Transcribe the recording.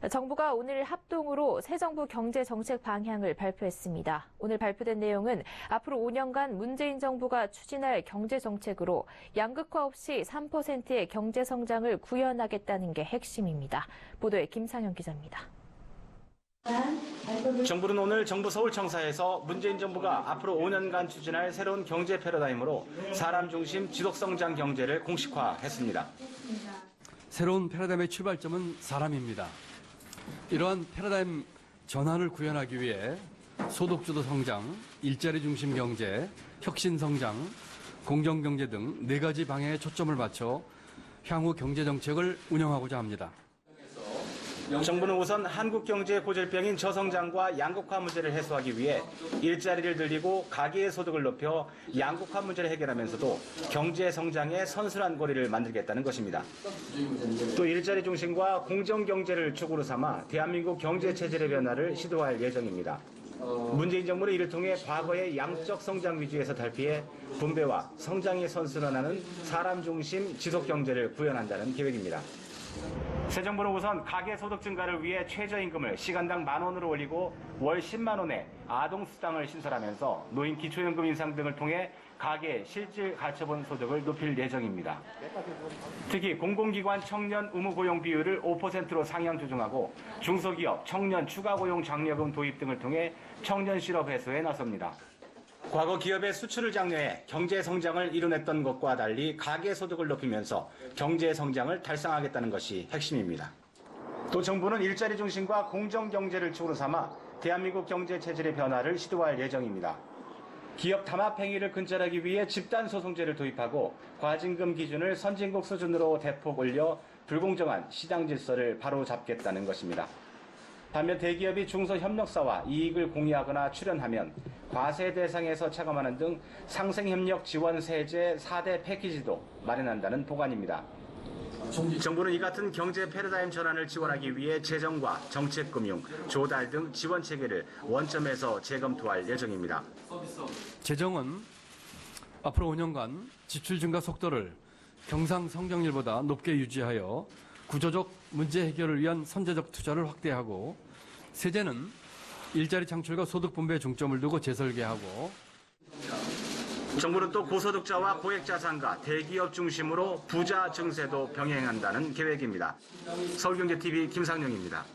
정부가 오늘 합동으로 새 정부 경제 정책 방향을 발표했습니다. 오늘 발표된 내용은 앞으로 5년간 문재인 정부가 추진할 경제 정책으로 양극화 없이 3%의 경제 성장을 구현하겠다는 게 핵심입니다. 보도에 김상현 기자입니다. 정부는 오늘 정부 서울청사에서 문재인 정부가 앞으로 5년간 추진할 새로운 경제 패러다임으로 사람 중심 지속성장 경제를 공식화했습니다. 새로운 패러다임의 출발점은 사람입니다. 이러한 패러다임 전환을 구현하기 위해 소득주도 성장, 일자리 중심 경제, 혁신 성장, 공정경제 등 4가지 방향에 초점을 맞춰 향후 경제정책을 운영하고자 합니다. 정부는 우선 한국 경제의 고질병인 저성장과 양극화 문제를 해소하기 위해 일자리를 늘리고 가계의 소득을 높여 양극화 문제를 해결하면서도 경제 성장의 선순환 고리를 만들겠다는 것입니다. 또 일자리 중심과 공정 경제를 축으로 삼아 대한민국 경제 체질의 변화를 시도할 예정입니다. 문재인 정부는 이를 통해 과거의 양적 성장 위주에서 탈피해 분배와 성장의 선순환하는 사람 중심 지속 경제를 구현한다는 계획입니다. 새 정부는 우선 가계소득 증가를 위해 최저임금을 시간당 10,000원으로 올리고 월 10만 원의 아동수당을 신설하면서 노인 기초연금 인상 등을 통해 가계 실질 가처분 소득을 높일 예정입니다. 특히 공공기관 청년 의무 고용 비율을 5%로 상향 조정하고 중소기업 청년 추가 고용 장려금 도입 등을 통해 청년 실업 해소에 나섭니다. 과거 기업의 수출을 장려해 경제 성장을 이뤄냈던 것과 달리 가계 소득을 높이면서 경제 성장을 달성하겠다는 것이 핵심입니다. 또 정부는 일자리 중심과 공정 경제를 축으로 삼아 대한민국 경제 체질의 변화를 시도할 예정입니다. 기업 담합 행위를 근절하기 위해 집단 소송제를 도입하고 과징금 기준을 선진국 수준으로 대폭 올려 불공정한 시장 질서를 바로잡겠다는 것입니다. 반면 대기업이 중소협력사와 이익을 공유하거나 출연하면 과세 대상에서 차감하는 등 상생협력 지원 세제 4대 패키지도 마련한다는 보관입니다. 정부는 이 같은 경제 패러다임 전환을 지원하기 위해 재정과 정책금융, 조달 등 지원 체계를 원점에서 재검토할 예정입니다. 재정은 앞으로 5년간 지출 증가 속도를 경상 성장률보다 높게 유지하여 구조적 문제 해결을 위한 선제적 투자를 확대하고, 세제는 일자리 창출과 소득 분배에 중점을 두고 재설계하고, 정부는 또 고소득자와 고액자산가, 대기업 중심으로 부자 증세도 병행한다는 계획입니다. 서울경제TV 김상영입니다.